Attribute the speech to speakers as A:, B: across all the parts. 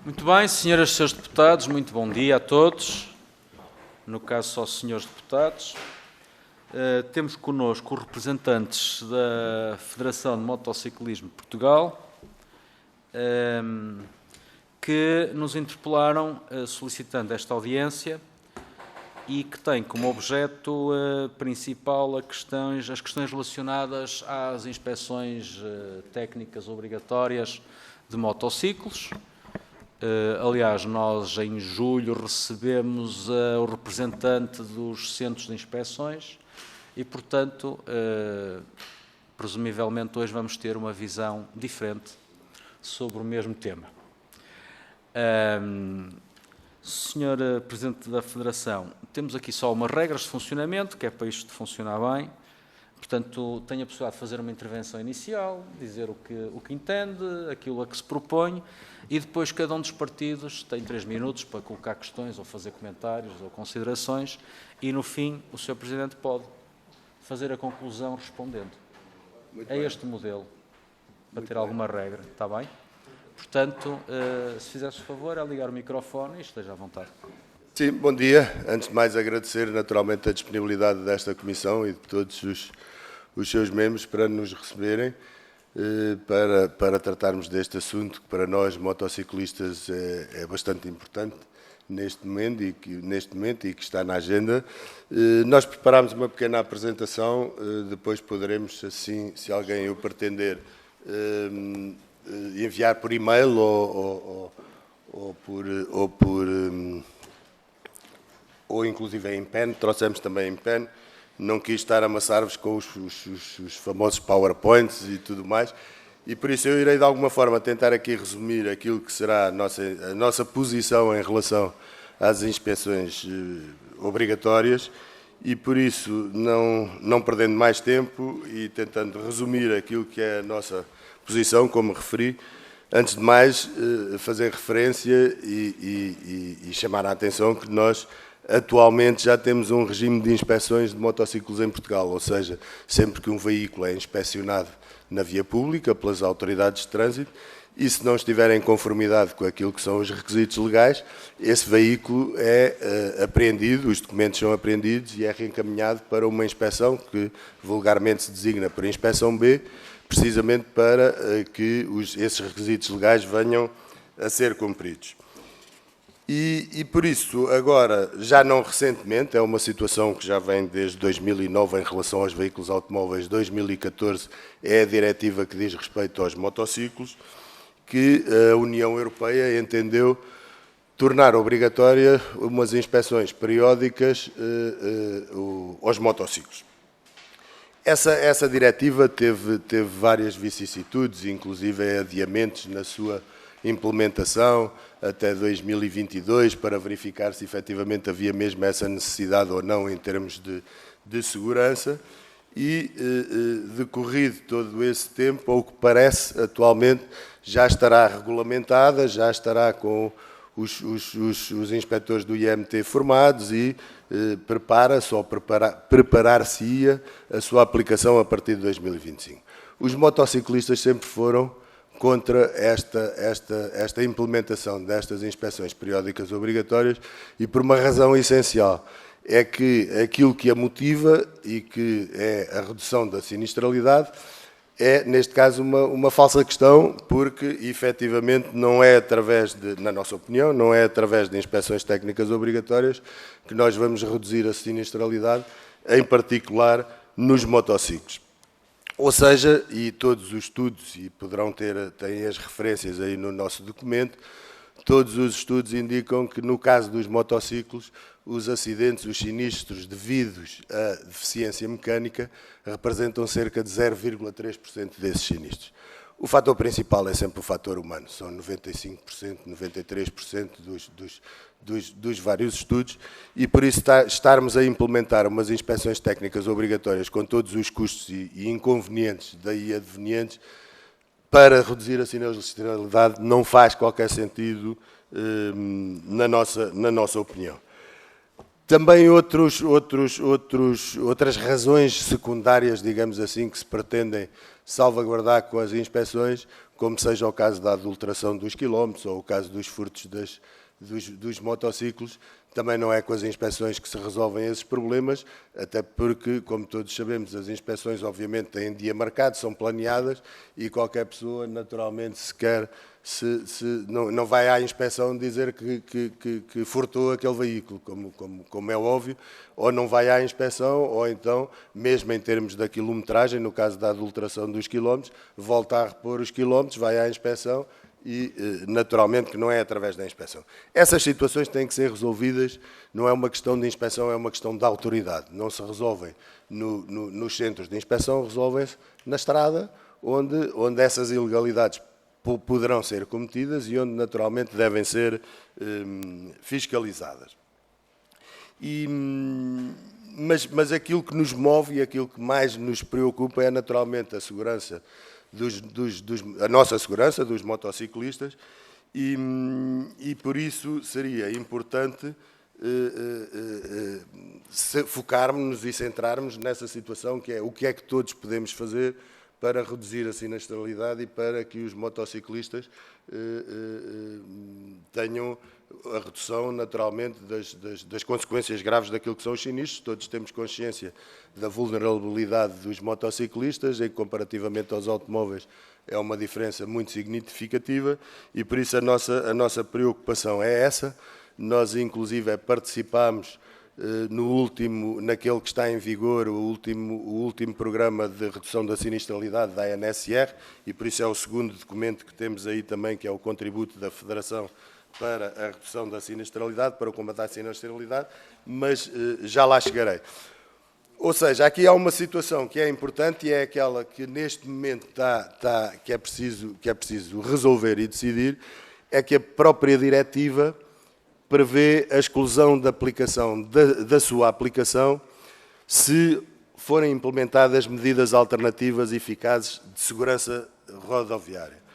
A: Muito bem, senhoras e senhores deputados, muito bom dia a todos. No caso, só senhores deputados. Temos connosco os representantes da Federação de Motociclismo de Portugal, que nos interpelaram solicitando esta audiência e que tem como objeto principal as questões relacionadas às inspeções técnicas obrigatórias de motociclos. Aliás, nós em julho recebemos o representante dos centros de inspeções e, portanto, presumivelmente hoje vamos ter uma visão diferente sobre o mesmo tema. Senhor Presidente da Federação, temos aqui só umas regras de funcionamento, que é para isto funcionar bem. Portanto, tenho a possibilidade de fazer uma intervenção inicial, dizer o que entende, aquilo a que se propõe, e depois cada um dos partidos tem 3 minutos para colocar questões, ou fazer comentários, ou considerações, e no fim o Sr. Presidente pode fazer a conclusão respondendo. É este o modelo, para ter alguma regra, está bem? Portanto, se fizesse o favor, é ligar o microfone e esteja à vontade.
B: Sim, bom dia. Antes de mais, agradecer naturalmente a disponibilidade desta Comissão e de todos os seus membros para nos receberem, para tratarmos deste assunto que para nós, motociclistas, é bastante importante neste momento e que está na agenda. Nós preparámos uma pequena apresentação, depois poderemos, assim, se alguém o pretender, enviar por e-mail ou inclusive em pen, trouxemos também em pen, não quis estar a amassar-vos com os famosos PowerPoints e tudo mais, e por isso eu irei de alguma forma tentar aqui resumir aquilo que será a nossa posição em relação às inspeções obrigatórias, e por isso, não perdendo mais tempo e tentando resumir aquilo que é a nossa posição, como referi, antes de mais fazer referência e chamar a atenção que nós atualmente já temos um regime de inspeções de motociclos em Portugal, ou seja, sempre que um veículo é inspecionado na via pública pelas autoridades de trânsito e se não estiver em conformidade com aquilo que são os requisitos legais, esse veículo é apreendido, os documentos são apreendidos e é reencaminhado para uma inspeção que vulgarmente se designa por inspeção B, precisamente para que esses requisitos legais venham a ser cumpridos. E por isso, agora, já não recentemente, é uma situação que já vem desde 2009 em relação aos veículos automóveis, 2014 é a diretiva que diz respeito aos motociclos, que a União Europeia entendeu tornar obrigatória umas inspeções periódicas aos motociclos. Essa diretiva teve várias vicissitudes, inclusive adiamentos na sua implementação até 2022 para verificar se efetivamente havia mesmo essa necessidade ou não em termos de segurança e decorrido todo esse tempo, ao que parece atualmente já estará regulamentada, já estará com os inspectores do IMT formados e prepara-se ou preparar-se-ia a sua aplicação a partir de 2025. Os motociclistas sempre foram contra esta implementação destas inspeções periódicas obrigatórias e por uma razão essencial, é que aquilo que a motiva e que é a redução da sinistralidade é, neste caso, uma falsa questão, porque, efetivamente, não é através na nossa opinião, não é através de inspeções técnicas obrigatórias que nós vamos reduzir a sinistralidade, em particular nos motociclos. Ou seja, e todos os estudos, e têm as referências aí no nosso documento, todos os estudos indicam que, no caso dos motociclos, os acidentes, os sinistros devidos à deficiência mecânica representam cerca de 0,3% desses sinistros. O fator principal é sempre o fator humano, são 95%, 93% dos vários estudos e por isso estarmos a implementar umas inspeções técnicas obrigatórias com todos os custos e inconvenientes daí advenientes para reduzir a sinistralidade não faz qualquer sentido na nossa opinião. Também outras razões secundárias, digamos assim, que se pretendem salvaguardar com as inspeções, como seja o caso da adulteração dos quilómetros ou o caso dos furtos dos motociclos, também não é com as inspeções que se resolvem esses problemas, até porque, como todos sabemos, as inspeções obviamente têm dia marcado, são planeadas e qualquer pessoa naturalmente não vai à inspeção dizer que furtou aquele veículo, como é óbvio, ou não vai à inspeção, ou então, mesmo em termos da quilometragem, no caso da adulteração dos quilómetros, volta a repor os quilómetros, vai à inspeção e, naturalmente, que não é através da inspeção. Essas situações têm que ser resolvidas, não é uma questão de inspeção, é uma questão de autoridade. Não se resolvem nos centros de inspeção, resolvem-se na estrada, onde essas ilegalidades poderão ser cometidas e onde, naturalmente, devem ser fiscalizadas. Mas aquilo que nos move e aquilo que mais nos preocupa é, naturalmente, a segurança a nossa segurança dos motociclistas e por isso seria importante focarmos-nos e centrarmos nessa situação que é o que é que todos podemos fazer para reduzir a sinistralidade e para que os motociclistas tenham a redução, naturalmente, das consequências graves daquilo que são os sinistros. Todos temos consciência da vulnerabilidade dos motociclistas, e comparativamente aos automóveis é uma diferença muito significativa, e por isso a nossa preocupação é essa. Nós, inclusive, participámos naquele que está em vigor, o último programa de redução da sinistralidade da ANSR, e por isso é o segundo documento que temos aí também, que é o contributo da Federação para a redução da sinistralidade, para o combate à sinistralidade, mas já lá chegarei. Ou seja, aqui há uma situação que é importante e é aquela que neste momento que é preciso resolver e decidir, é que a própria diretiva prevê a exclusão da aplicação da sua aplicação se forem implementadas medidas alternativas eficazes de segurança rodoviária.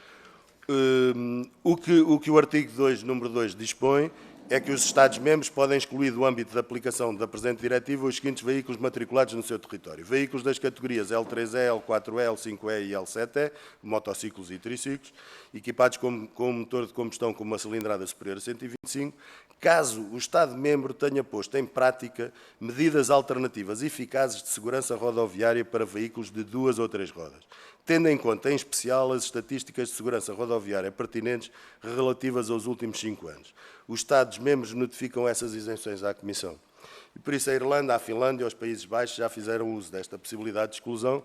B: O que o artigo 2, número 2, dispõe é que os Estados-membros podem excluir do âmbito da aplicação da presente diretiva os seguintes veículos matriculados no seu território. Veículos das categorias L3E, L4E, L5E e L7E, motociclos e triciclos, equipados com motor de combustão com uma cilindrada superior a 125, caso o Estado-membro tenha posto em prática medidas alternativas eficazes de segurança rodoviária para veículos de 2 ou 3 rodas, tendo em conta, em especial, as estatísticas de segurança rodoviária pertinentes relativas aos últimos 5 anos. Os Estados-membros notificam essas isenções à Comissão. E por isso a Irlanda, a Finlândia e os Países Baixos já fizeram uso desta possibilidade de exclusão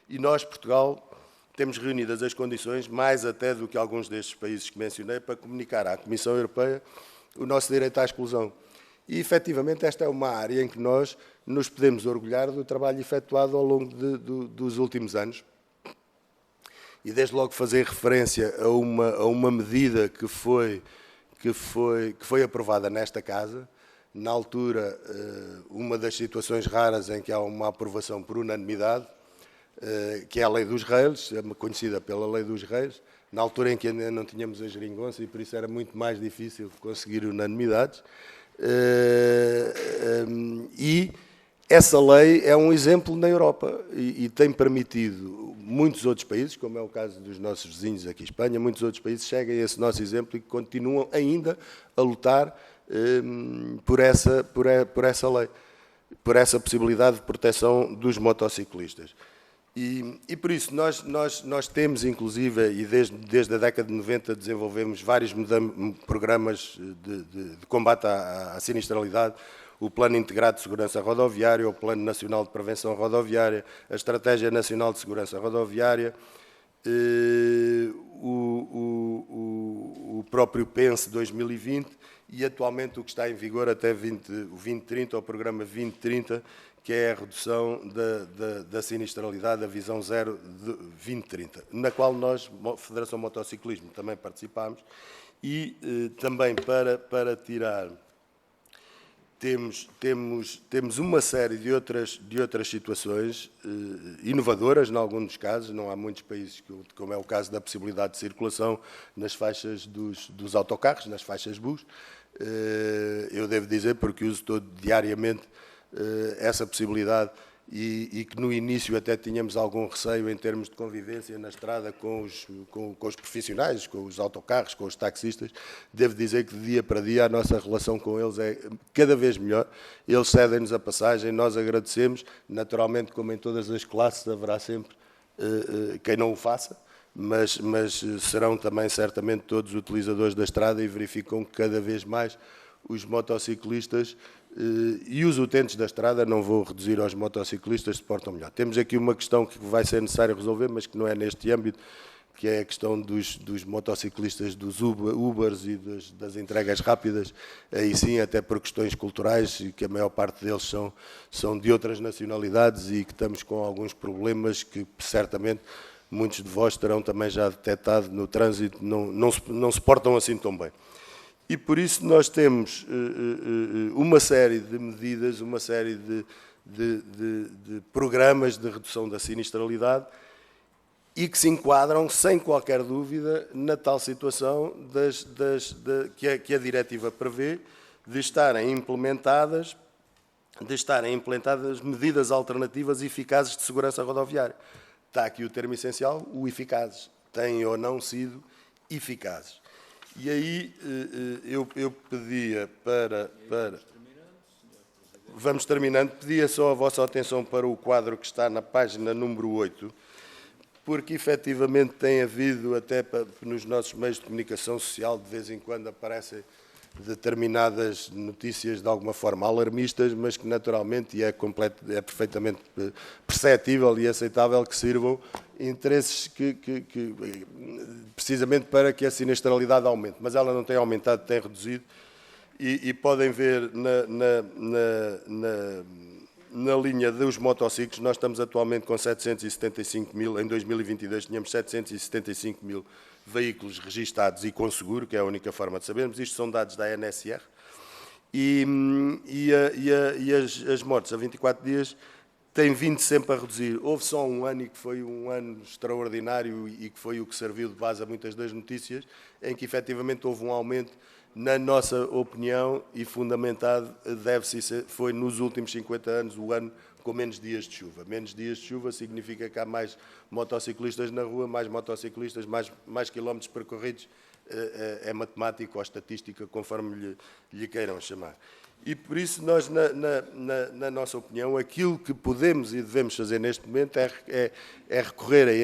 B: e nós, Portugal, temos reunidas as condições, mais até do que alguns destes países que mencionei, para comunicar à Comissão Europeia o nosso direito à exclusão. E, efetivamente, esta é uma área em que nós nos podemos orgulhar do trabalho efetuado ao longo dos últimos anos. E, desde logo, fazer referência a uma medida que foi aprovada nesta Casa, na altura, uma das situações raras em que há uma aprovação por unanimidade, que é a Lei dos Rails, conhecida pela Lei dos Rails, na altura em que ainda não tínhamos a geringonça e por isso era muito mais difícil conseguir unanimidades. E essa lei é um exemplo na Europa e tem permitido muitos outros países, como é o caso dos nossos vizinhos aqui em Espanha, muitos outros países seguem esse nosso exemplo e continuam ainda a lutar por essa lei, por essa possibilidade de proteção dos motociclistas. E por isso nós temos, inclusive, e desde a década de 90 desenvolvemos vários programas de combate à sinistralidade, o Plano Integrado de Segurança Rodoviária, o Plano Nacional de Prevenção Rodoviária, a Estratégia Nacional de Segurança Rodoviária, o próprio PENSE 2020 e atualmente o que está em vigor até o 2030, o Programa 2030, que é a redução da sinistralidade, a visão zero de 2030, na qual nós, Federação Motociclismo, também participámos, e também para tirar temos uma série de outras situações inovadoras, em alguns dos casos. Não há muitos países, como é o caso da possibilidade de circulação nas faixas dos autocarros, nas faixas bus. Eu devo dizer, porque uso todo diariamente essa possibilidade, e que no início até tínhamos algum receio em termos de convivência na estrada com os profissionais, com os autocarros, com os taxistas. Devo dizer que de dia para dia a nossa relação com eles é cada vez melhor. Eles cedem-nos a passagem, nós agradecemos. Naturalmente, como em todas as classes, haverá sempre quem não o faça, mas serão também certamente todos utilizadores da estrada e verificam que cada vez mais os motociclistas e os utentes da estrada, não vou reduzir aos motociclistas, se portam melhor. Temos aqui uma questão que vai ser necessário resolver, mas que não é neste âmbito, que é a questão dos motociclistas, dos Ubers e das entregas rápidas, aí sim, até por questões culturais, e que a maior parte deles são de outras nacionalidades e que estamos com alguns problemas que certamente muitos de vós terão também já detectado no trânsito, não se portam assim tão bem. E por isso nós temos uma série de medidas, uma série de programas de redução da sinistralidade e que se enquadram, sem qualquer dúvida, na tal situação que a diretiva prevê de estarem implementadas medidas alternativas eficazes de segurança rodoviária. Está aqui o termo essencial, o eficazes. Têm ou não sido eficazes. E aí eu pedia para... Vamos terminando. Pedia só a vossa atenção para o quadro que está na página número 8, porque efetivamente tem havido, até nos nossos meios de comunicação social, de vez em quando aparecem determinadas notícias de alguma forma alarmistas, mas que naturalmente, e é perfeitamente perceptível e aceitável, que sirvam interesses que precisamente para que a sinistralidade aumente. Mas ela não tem aumentado, tem reduzido, e podem ver na linha dos motociclos. Nós estamos atualmente com 775 mil, em 2022 tínhamos 775 mil veículos registados e com seguro, que é a única forma de sabermos. Isto são dados da ANSR. E as mortes a 24 dias têm vindo sempre a reduzir. Houve só um ano, e que foi um ano extraordinário e que foi o que serviu de base a muitas das notícias, em que efetivamente houve um aumento, na nossa opinião, e fundamentado, foi nos últimos 50 anos o ano com menos dias de chuva. Menos dias de chuva significa que há mais motociclistas na rua, mais motociclistas, mais quilómetros percorridos. É matemático ou estatística, conforme lhe queiram chamar. E por isso nós, na nossa opinião, aquilo que podemos e devemos fazer neste momento é recorrer a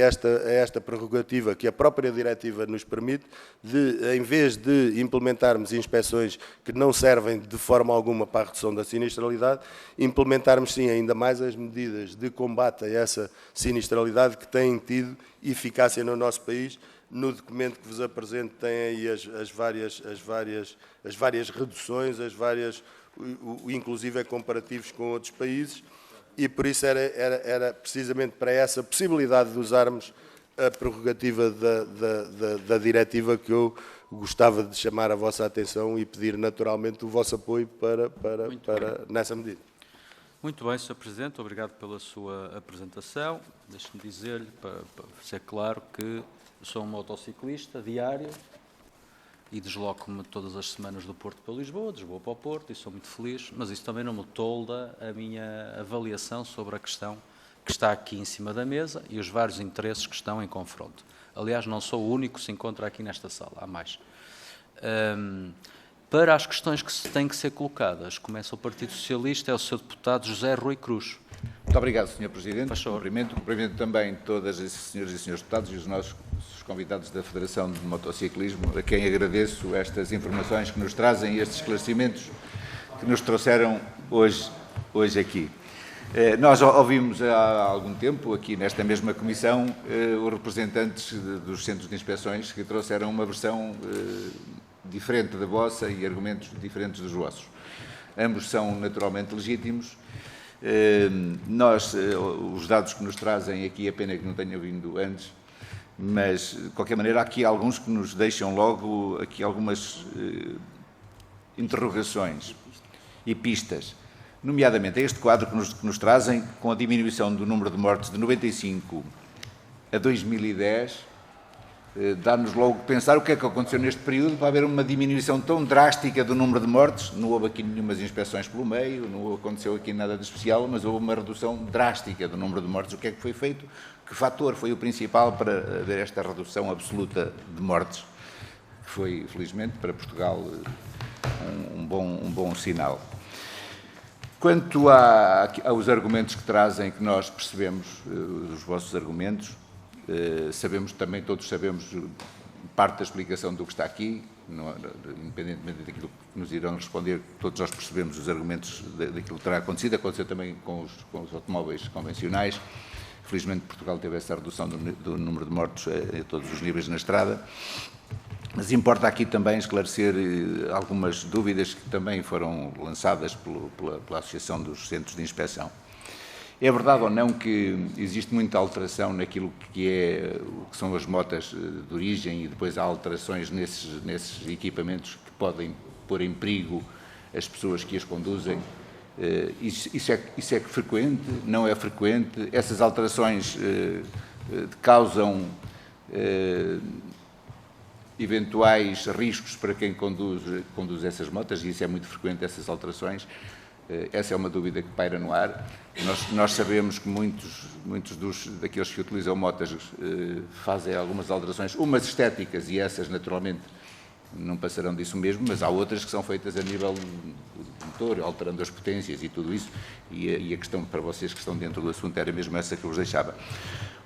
B: esta prerrogativa que a própria diretiva nos permite, de, em vez de implementarmos inspeções que não servem de forma alguma para a redução da sinistralidade, implementarmos sim ainda mais as medidas de combate a essa sinistralidade que têm tido eficácia no nosso país. No documento que vos apresento tem aí as várias reduções, inclusive comparativos com outros países, e por isso era precisamente para essa possibilidade de usarmos a prerrogativa da diretiva que eu gostava de chamar a vossa atenção e pedir naturalmente o vosso apoio para nessa medida.
A: Muito bem, Sr. Presidente, obrigado pela sua apresentação. Deixe-me dizer-lhe, para ser claro, que sou um motociclista diário e desloco-me todas as semanas do Porto para Lisboa, de Lisboa para o Porto, e sou muito feliz, mas isso também não me tolda a minha avaliação sobre a questão que está aqui em cima da mesa e os vários interesses que estão em confronto. Aliás, não sou o único que se encontra aqui nesta sala, há mais. Para as questões que têm que ser colocadas, começa o Partido Socialista, é o Sr. Deputado José Rui Cruz.
C: Muito obrigado, Sr. Presidente.
A: Faz favor.
C: Cumprimento também todas as senhoras e senhores deputados e os nossos convidados da Federação de Motociclismo, a quem agradeço estas informações que nos trazem e estes esclarecimentos que nos trouxeram hoje aqui. Nós ouvimos há algum tempo, aqui nesta mesma comissão, os representantes dos centros de inspeções que trouxeram uma versão diferente da vossa e argumentos diferentes dos vossos. Ambos são naturalmente legítimos. Os dados que nos trazem aqui, é pena que não tenham vindo antes, mas, de qualquer maneira, há aqui alguns que nos deixam logo aqui algumas interrogações. e pistas. Nomeadamente, é este quadro que nos trazem, com a diminuição do número de mortes de 95 a 2010, dá-nos logo pensar o que é que aconteceu neste período para haver uma diminuição tão drástica do número de mortes. Não houve aqui nenhumas inspeções pelo meio, não aconteceu aqui nada de especial, mas houve uma redução drástica do número de mortes. O que é que foi feito? Que fator foi o principal para haver esta redução absoluta de mortes? Que foi, felizmente, para Portugal um bom sinal. Quanto aos argumentos que trazem, que nós percebemos, os vossos argumentos, todos sabemos parte da explicação do que está aqui, independentemente daquilo que nos irão responder, todos nós percebemos os argumentos daquilo que terá acontecido, aconteceu também com os automóveis convencionais. Felizmente Portugal teve essa redução do número de mortos a todos os níveis na estrada. Mas importa aqui também esclarecer algumas dúvidas que também foram lançadas pela Associação dos Centros de Inspeção. É verdade ou não que existe muita alteração naquilo que são as motas de origem e depois há alterações nesses equipamentos que podem pôr em perigo as pessoas que as conduzem? Isso é frequente? Não é frequente? Essas alterações causam eventuais riscos para quem conduz essas motas, e isso é muito frequente, essas alterações. Essa é uma dúvida que paira no ar. Nós sabemos que muitos daqueles que utilizam motas fazem algumas alterações, umas estéticas, e essas naturalmente não passarão disso mesmo, mas há outras que são feitas a nível do motor, alterando as potências e tudo isso, e a questão para vocês que estão dentro do assunto era mesmo essa que eu vos deixava.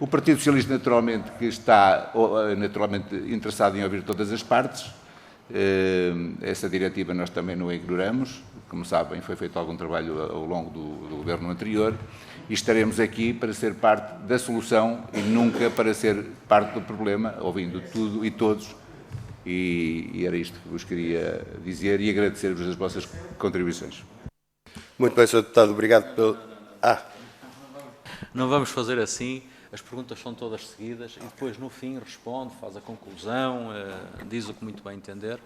C: O Partido Socialista, naturalmente, que está interessado em ouvir todas as partes. Essa diretiva nós também não a ignoramos. Como sabem, foi feito algum trabalho ao longo do governo anterior, e estaremos aqui para ser parte da solução e nunca para ser parte do problema, ouvindo tudo e todos. E era isto que vos queria dizer e agradecer-vos as vossas contribuições.
B: Muito bem, Sr. Deputado, obrigado pelo...
A: Não vamos fazer assim. As perguntas são todas seguidas e depois, no fim, responde, faz a conclusão, diz o que muito bem entender.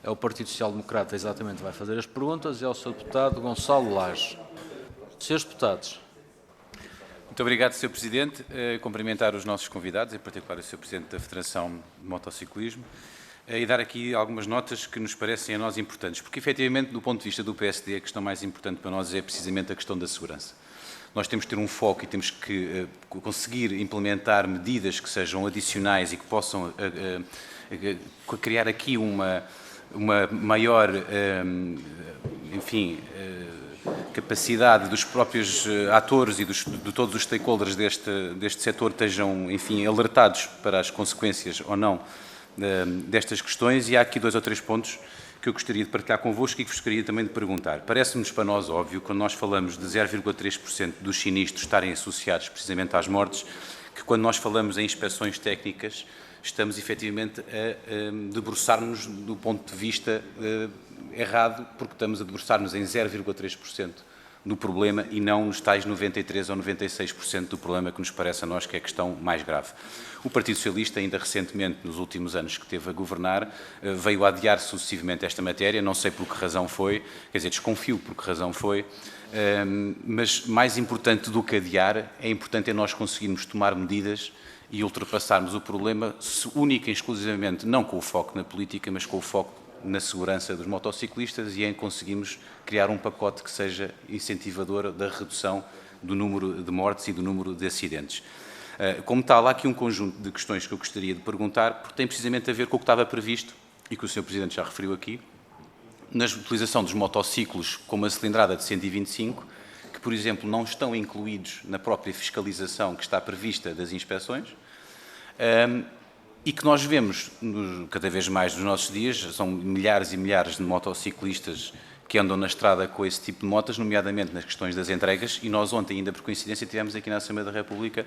A: É o Partido Social Democrata, exatamente, vai fazer as perguntas, e é o Sr. Deputado Gonçalo Laje. Srs. Deputados.
D: Muito obrigado, Sr. Presidente. Cumprimentar os nossos convidados, em particular o Sr. Presidente da Federação de Motociclismo, e dar aqui algumas notas que nos parecem a nós importantes, porque, efetivamente, do ponto de vista do PSD, a questão mais importante para nós é precisamente a questão da segurança. Nós temos que ter um foco e temos que conseguir implementar medidas que sejam adicionais e que possam criar aqui uma maior, capacidade dos próprios atores e de todos os stakeholders deste setor estejam, enfim, alertados para as consequências ou não destas questões. E há aqui 2 ou 3 pontos que eu gostaria de partilhar convosco e que vos gostaria também de perguntar. Parece-nos para nós óbvio, quando nós falamos de 0,3% dos sinistros estarem associados precisamente às mortes, que quando nós falamos em inspeções técnicas, estamos efetivamente a debruçar-nos do ponto de vista errado, porque estamos a debruçar-nos em 0,3% do problema e não nos tais 93% ou 96% do problema que nos parece a nós que é a questão mais grave. O Partido Socialista, ainda recentemente, nos últimos anos que esteve a governar, veio a adiar sucessivamente esta matéria, não sei por que razão foi, quer dizer, desconfio por que razão foi, mas mais importante do que adiar, é importante nós conseguirmos tomar medidas e ultrapassarmos o problema, única e exclusivamente, não com o foco na política, mas com o foco na segurança dos motociclistas e em conseguirmos criar um pacote que seja incentivador da redução do número de mortes e do número de acidentes. Como tal, há aqui um conjunto de questões que eu gostaria de perguntar, porque tem precisamente a ver com o que estava previsto e que o Sr. Presidente já referiu aqui, na utilização dos motociclos com uma cilindrada de 125, que, por exemplo, não estão incluídos na própria fiscalização que está prevista das inspeções, e que nós vemos cada vez mais nos nossos dias, são milhares e milhares de motociclistas que andam na estrada com esse tipo de motas, nomeadamente nas questões das entregas, e nós ontem, ainda por coincidência, tivemos aqui na Assembleia da República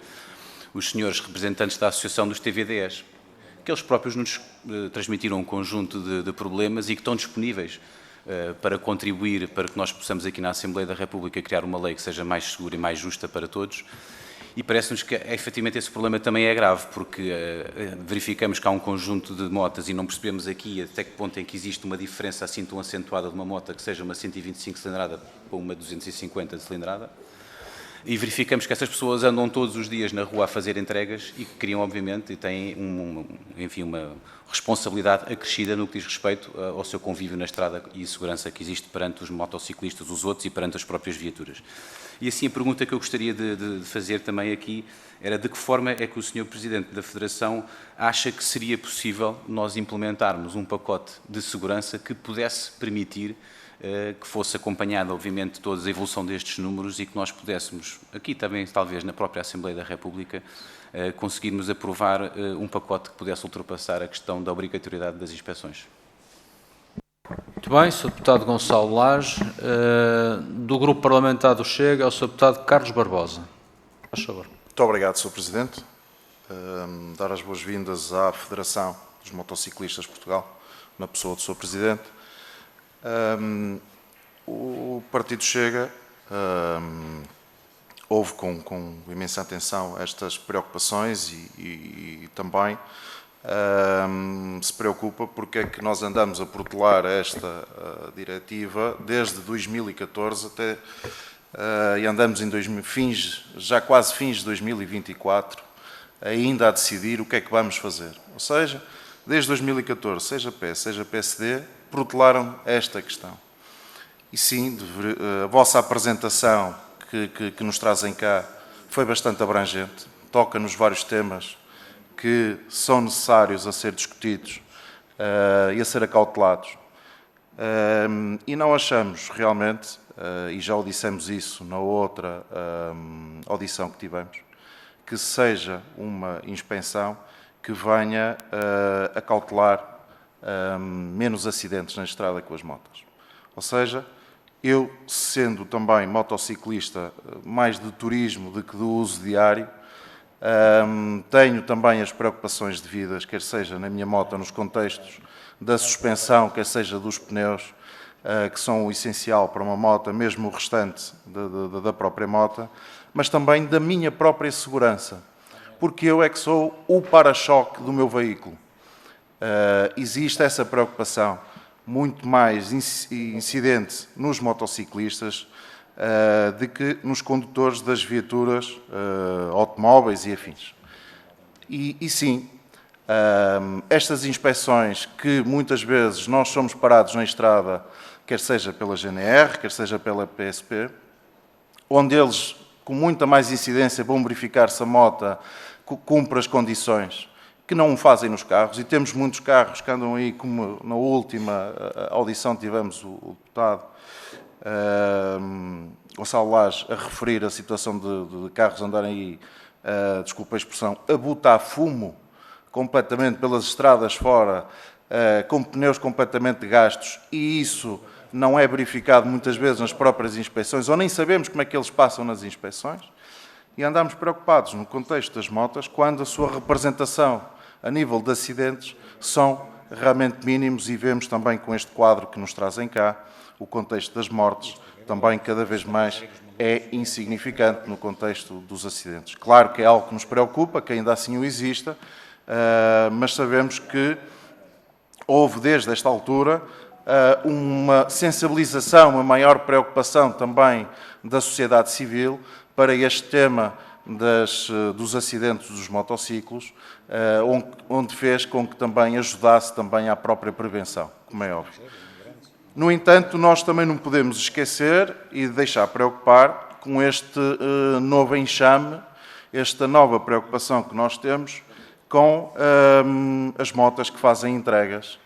D: os senhores representantes da Associação dos TVDs, que eles próprios nos transmitiram um conjunto de problemas e que estão disponíveis para contribuir para que nós possamos aqui na Assembleia da República criar uma lei que seja mais segura e mais justa para todos. E parece-nos que, efetivamente, esse problema também é grave, porque verificamos que há um conjunto de motas e não percebemos aqui até que ponto é que existe uma diferença assim tão acentuada de uma moto que seja uma 125 cilindrada para uma 250 de cilindrada. E verificamos que essas pessoas andam todos os dias na rua a fazer entregas e que criam, obviamente, e têm, uma responsabilidade acrescida no que diz respeito ao seu convívio na estrada e a segurança que existe perante os motociclistas, os outros e perante as próprias viaturas. E assim a pergunta que eu gostaria de fazer também aqui era de que forma é que o Sr. Presidente da Federação acha que seria possível nós implementarmos um pacote de segurança que pudesse permitir que fosse acompanhada, obviamente, toda a evolução destes números e que nós pudéssemos, aqui também, talvez, na própria Assembleia da República, conseguirmos aprovar um pacote que pudesse ultrapassar a questão da obrigatoriedade das inspeções.
A: Muito bem, Sr. Deputado Gonçalo Lage. Do Grupo Parlamentar do Chega, é o Sr. Deputado Carlos Barbosa. Faz favor.
E: Muito obrigado, Sr. Presidente. Dar as boas-vindas à Federação dos Motociclistas de Portugal, na pessoa do Sr. Presidente. O Partido Chega ouve com imensa atenção estas preocupações e também se preocupa porque é que nós andamos a protelar esta diretiva desde 2014 até e andamos em já quase fins de 2024 ainda a decidir o que é que vamos fazer. Ou seja, desde 2014, seja PS, seja PSD, protelaram esta questão. E sim, a vossa apresentação que nos trazem cá foi bastante abrangente, toca nos vários temas que são necessários a ser discutidos e a ser acautelados. E não achamos realmente, e já o dissemos isso na outra audição que tivemos, que seja uma inspeção que venha a cautelar menos acidentes na estrada com as motas. Ou seja, eu, sendo também motociclista mais de turismo do que de uso diário, tenho também as preocupações devidas, quer seja na minha moto, nos contextos da suspensão, quer seja dos pneus, que são o essencial para uma moto, mesmo o restante da própria moto, mas também da minha própria segurança, porque eu é que sou o para-choque do meu veículo. Existe essa preocupação muito mais incidente nos motociclistas de que nos condutores das viaturas, automóveis e afins. E sim, estas inspeções que muitas vezes nós somos parados na estrada, quer seja pela GNR, quer seja pela PSP, onde eles, com muita mais incidência, vão verificar se a moto cumpre as condições que não o fazem nos carros, e temos muitos carros que andam aí, como na última audição tivemos o deputado Gonçalo Lage a referir a situação de carros andarem aí, desculpa a expressão, a botar fumo completamente pelas estradas fora, com pneus completamente gastos, e isso não é verificado muitas vezes nas próprias inspeções, ou nem sabemos como é que eles passam nas inspeções, e andamos preocupados no contexto das motas quando a sua representação a nível de acidentes são realmente mínimos, e vemos também com este quadro que nos trazem cá, o contexto das mortes também cada vez mais é insignificante no contexto dos acidentes. Claro que é algo que nos preocupa, que ainda assim o exista, mas sabemos que houve desde esta altura uma sensibilização, uma maior preocupação também da sociedade civil para este tema dos acidentes dos motociclos, onde fez com que também ajudasse também à própria prevenção, como é óbvio. No entanto, nós também não podemos esquecer e deixar preocupar com este novo enxame, esta nova preocupação que nós temos com as motas que fazem entregas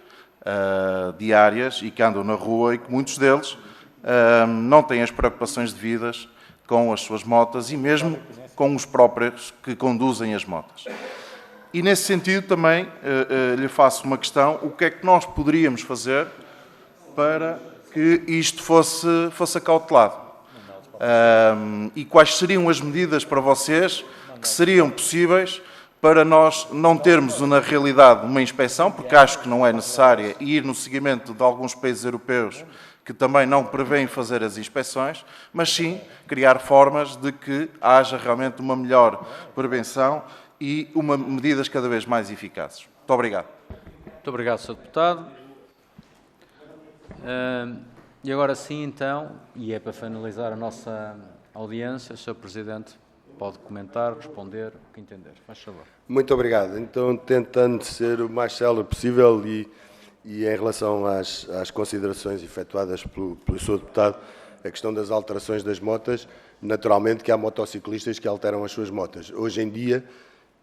E: diárias e que andam na rua, e que muitos deles não têm as preocupações devidas com as suas motas e mesmo com os próprios que conduzem as motas. E nesse sentido também lhe faço uma questão: o que é que nós poderíamos fazer para que isto fosse acautelado? E quais seriam as medidas para vocês que seriam possíveis para nós não termos, na realidade, uma inspeção, porque acho que não é necessária, e ir no seguimento de alguns países europeus que também não prevêem fazer as inspeções, mas sim criar formas de que haja realmente uma melhor prevenção e medidas cada vez mais eficazes. Muito obrigado.
A: Muito obrigado, Sr. Deputado. E agora sim, então, e é para finalizar a nossa audiência, o Sr. Presidente pode comentar, responder, o que entender. Faz favor.
B: Muito obrigado. Então, tentando ser o mais célere possível e em relação às considerações efetuadas pelo Sr. Deputado, a questão das alterações das motas, naturalmente que há motociclistas que alteram as suas motas. Hoje em dia,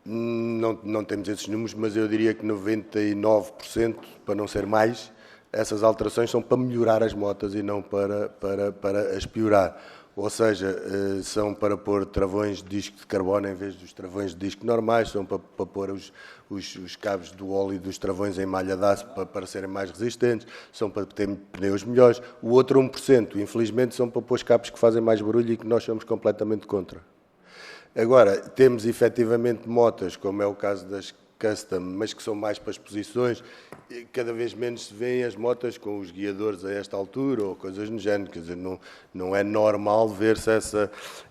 B: não temos esses números, mas eu diria que 99%, para não ser mais, essas alterações são para melhorar as motas e não para as piorar. Ou seja, são para pôr travões de disco de carbono em vez dos travões de disco normais, são para pôr os cabos do óleo dos travões em malha de aço para serem mais resistentes, são para ter pneus melhores. O outro 1%, infelizmente, são para pôr os cabos que fazem mais barulho e que nós somos completamente contra. Agora, temos efetivamente motas, como é o caso das custom, mas que são mais para exposições, e cada vez menos se vêem as motas com os guiadores a esta altura ou coisas no género, quer dizer, não é normal ver-se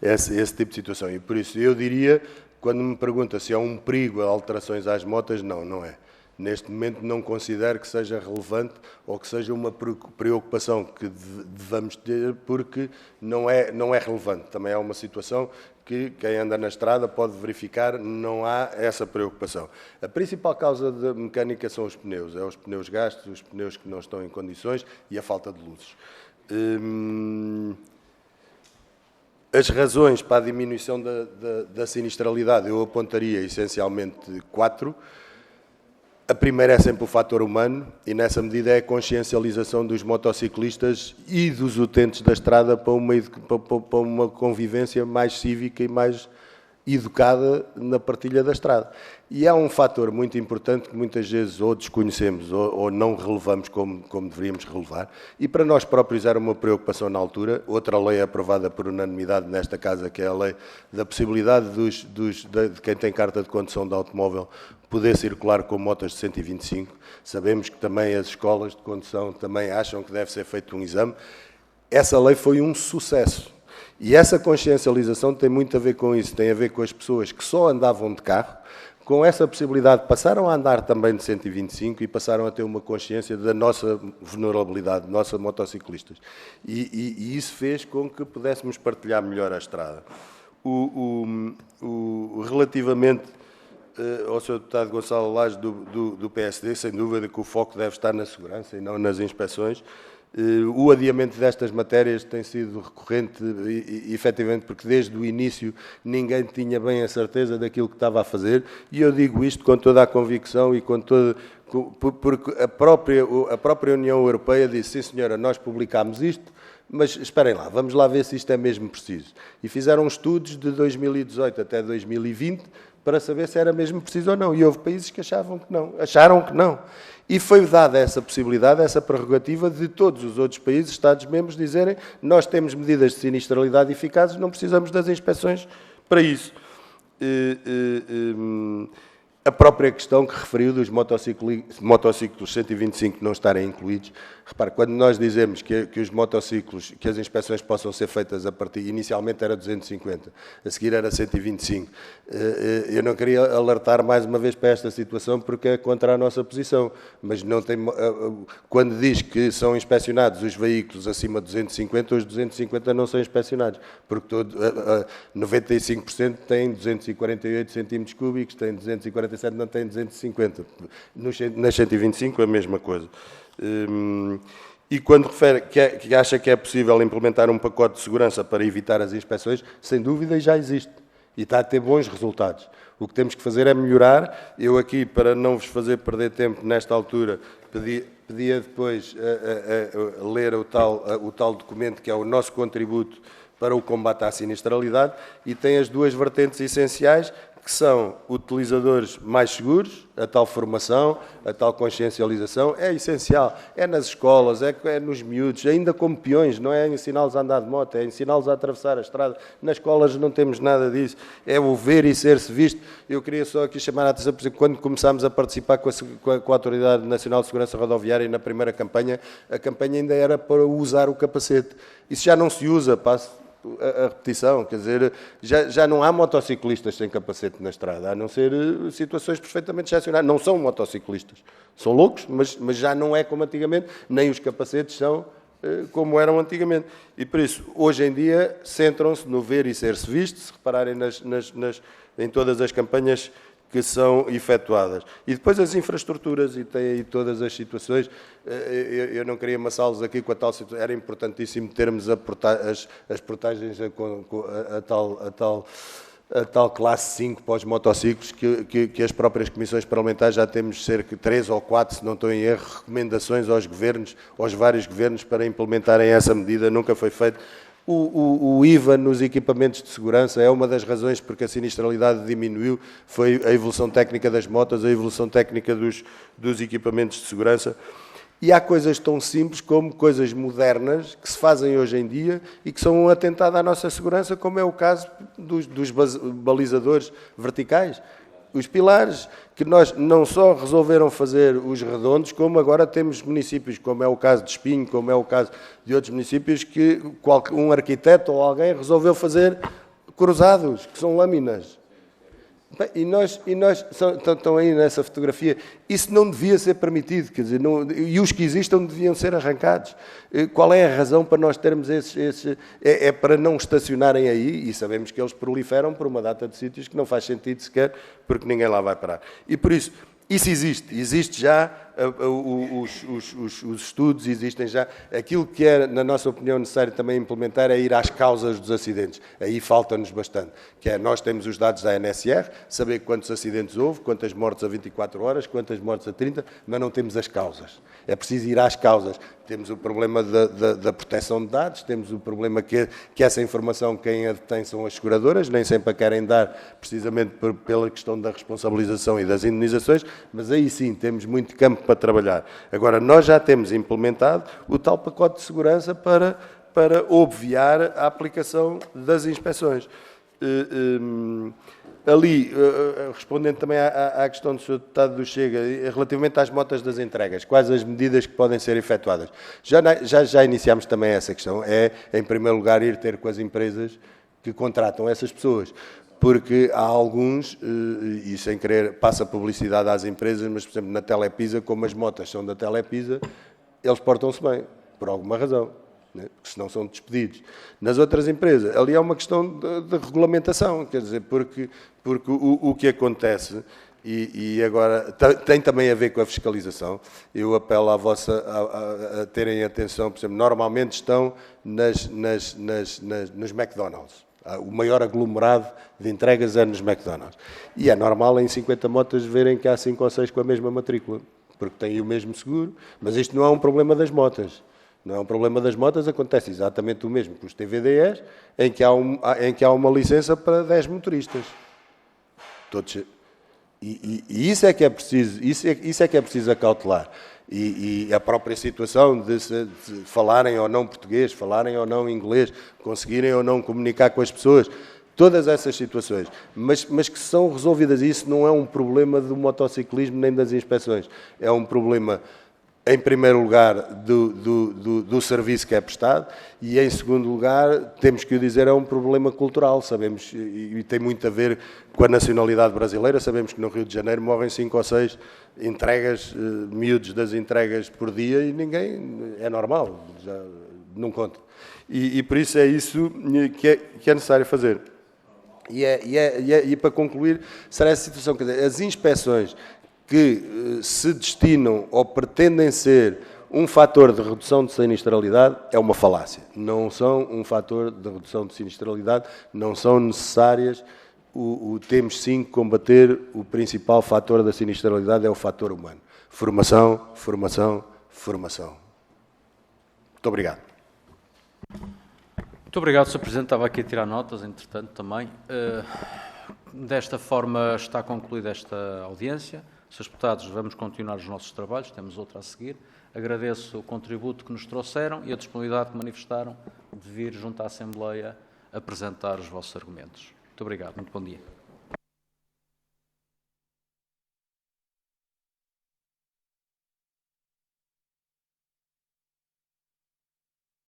B: esse tipo de situação. E por isso eu diria, quando me pergunta se há um perigo a alterações às motas, não é. Neste momento não considero que seja relevante ou que seja uma preocupação que devamos ter, porque não é relevante. Também é uma situação que quem anda na estrada pode verificar, não há essa preocupação. A principal causa da mecânica são os pneus, é os pneus gastos, os pneus que não estão em condições e a falta de luzes. As razões para a diminuição da sinistralidade, eu apontaria essencialmente 4. A primeira é sempre o fator humano e, nessa medida, é a consciencialização dos motociclistas e dos utentes da estrada para uma convivência mais cívica e mais educada na partilha da estrada. E há um fator muito importante que muitas vezes ou desconhecemos ou não relevamos como deveríamos relevar, e para nós próprios era uma preocupação na altura. Outra lei aprovada por unanimidade nesta Casa, que é a lei da possibilidade de quem tem carta de condução de automóvel poder circular com motas de 125. Sabemos que também as escolas de condução também acham que deve ser feito um exame. Essa lei foi um sucesso. E essa consciencialização tem muito a ver com isso, tem a ver com as pessoas que só andavam de carro, com essa possibilidade passaram a andar também de 125 e passaram a ter uma consciência da nossa vulnerabilidade, nossa motociclistas. E isso fez com que pudéssemos partilhar melhor a estrada. Relativamente ao Sr. Deputado Gonçalo Laje do PSD, sem dúvida que o foco deve estar na segurança e não nas inspeções. O adiamento destas matérias tem sido recorrente, efetivamente, porque desde o início ninguém tinha bem a certeza daquilo que estava a fazer, e eu digo isto com toda a convicção e porque a própria União Europeia disse, sim senhora, nós publicámos isto, mas esperem lá, vamos lá ver se isto é mesmo preciso. E fizeram estudos de 2018 até 2020 para saber se era mesmo preciso ou não, e houve países que acharam que não. E foi dada essa possibilidade, essa prerrogativa de todos os outros países, Estados-membros, dizerem nós temos medidas de sinistralidade eficazes, não precisamos das inspeções para isso. A própria questão que referiu dos motociclos 125 não estarem incluídos. Repare, quando nós dizemos que os motociclos, que as inspeções possam ser feitas a partir, inicialmente era 250, a seguir era 125, eu não queria alertar mais uma vez para esta situação porque é contra a nossa posição, mas não tem, quando diz que são inspecionados os veículos acima de 250, os 250 não são inspecionados, porque 95% têm 248 centímetros cúbicos, têm 247, não têm 250. Nas 125 a mesma coisa. E quando refere que acha que é possível implementar um pacote de segurança para evitar as inspeções, sem dúvida já existe e está a ter bons resultados. O que temos que fazer é melhorar. Eu aqui, para não vos fazer perder tempo nesta altura, pedia depois a ler o tal documento que é o nosso contributo para o combate à sinistralidade, e tem as duas vertentes essenciais que são utilizadores mais seguros, a tal formação, a tal consciencialização, é essencial. É nas escolas, é nos miúdos, ainda como peões, não é ensiná-los a andar de moto, é ensiná-los a atravessar a estrada. Nas escolas não temos nada disso, é o ver e ser-se visto. Eu queria só aqui chamar a atenção, por exemplo, quando começámos a participar com a Autoridade Nacional de Segurança Rodoviária na primeira campanha, a campanha ainda era para usar o capacete. Isso já não se usa, passo a repetição, quer dizer, já não há motociclistas sem capacete na estrada, a não ser situações perfeitamente excepcionais. Não são motociclistas, são loucos, mas já não é como antigamente, nem os capacetes são como eram antigamente. E por isso, hoje em dia, centram-se no ver e ser-se visto, se repararem em todas as campanhas que são efetuadas. E depois as infraestruturas, e tem aí todas as situações, eu não queria amassá-los aqui com a tal situação, era importantíssimo termos as portagens, a tal classe 5 para os motociclos, que as próprias comissões parlamentares já temos cerca de 3 ou 4, se não estou em erro, recomendações aos governos, aos vários governos, para implementarem essa medida, nunca foi feito. O IVA nos equipamentos de segurança é uma das razões porque a sinistralidade diminuiu, foi a evolução técnica das motas, a evolução técnica dos equipamentos de segurança. E há coisas tão simples como coisas modernas que se fazem hoje em dia e que são um atentado à nossa segurança, como é o caso dos balizadores verticais. Os pilares, que nós não só resolveram fazer os redondos, como agora temos municípios, como é o caso de Espinho, como é o caso de outros municípios, que um arquiteto ou alguém resolveu fazer cruzados, que são lâminas. Bem, e nós estão aí nessa fotografia, isso não devia ser permitido, quer dizer, e os que existam deviam ser arrancados. Qual é a razão para nós termos esses? É para não estacionarem aí, e sabemos que eles proliferam por uma data de sítios que não faz sentido sequer, porque ninguém lá vai parar. E por isso existe já os estudos, existem já. Aquilo que é, na nossa opinião, necessário também implementar é ir às causas dos acidentes. Aí falta-nos bastante. Que é, nós temos os dados da ANSR, saber quantos acidentes houve, quantas mortes a 24 horas, quantas mortes a 30, mas não temos as causas. É preciso ir às causas. Temos o problema da proteção de dados, temos o problema que essa informação quem a detém são as seguradoras, nem sempre a querem dar, precisamente pela questão da responsabilização e das indenizações, mas aí sim temos muito campo para trabalhar. Agora, nós já temos implementado o tal pacote de segurança para obviar a aplicação das inspeções. Ali, respondendo também à questão do Sr. Deputado do Chega, relativamente às motas das entregas, quais as medidas que podem ser efetuadas? Já iniciámos também essa questão, em primeiro lugar, ir ter com as empresas que contratam essas pessoas, porque há alguns, e sem querer, passa publicidade às empresas, mas, por exemplo, na Telepisa, como as motas são da Telepisa, eles portam-se bem, por alguma razão, né? Porque senão são despedidos. Nas outras empresas, ali é uma questão de regulamentação, quer dizer, porque o que acontece, e agora tem também a ver com a fiscalização, eu apelo a terem atenção, por exemplo, normalmente estão nos McDonald's. O maior aglomerado de entregas é nos McDonald's. E é normal em 50 motas verem que há 5 ou 6 com a mesma matrícula, porque têm o mesmo seguro, mas isto não é um problema das motas. Não é um problema das motas, acontece exatamente o mesmo com os TVDEs, em que há uma licença para 10 motoristas. Todos. E isso é que é preciso, isso é que é preciso acautelar. E a própria situação de falarem ou não português, falarem ou não inglês, conseguirem ou não comunicar com as pessoas, todas essas situações, mas que são resolvidas. Isso não é um problema do motociclismo nem das inspeções, é um problema, em primeiro lugar, do serviço que é prestado e, em segundo lugar, temos que o dizer, é um problema cultural, sabemos, e tem muito a ver com a nacionalidade brasileira. Sabemos que no Rio de Janeiro morrem 5 ou 6 entregas, miúdos das entregas por dia e ninguém, é normal, já não conta. E por isso é isso que é necessário fazer. E para concluir, será essa situação, quer dizer, as inspeções que se destinam ou pretendem ser um fator de redução de sinistralidade é uma falácia. Não são um fator de redução de sinistralidade, não são necessárias. Temos sim que combater o principal fator da sinistralidade, é o fator humano. Formação, formação, formação. Muito obrigado.
A: Muito obrigado, Sr. Presidente. Estava aqui a tirar notas, entretanto, também. Desta forma está concluída esta audiência. Srs. Deputados, vamos continuar os nossos trabalhos, temos outra a seguir. Agradeço o contributo que nos trouxeram e a disponibilidade que manifestaram de vir junto à Assembleia apresentar os vossos argumentos. Muito obrigado, muito bom dia.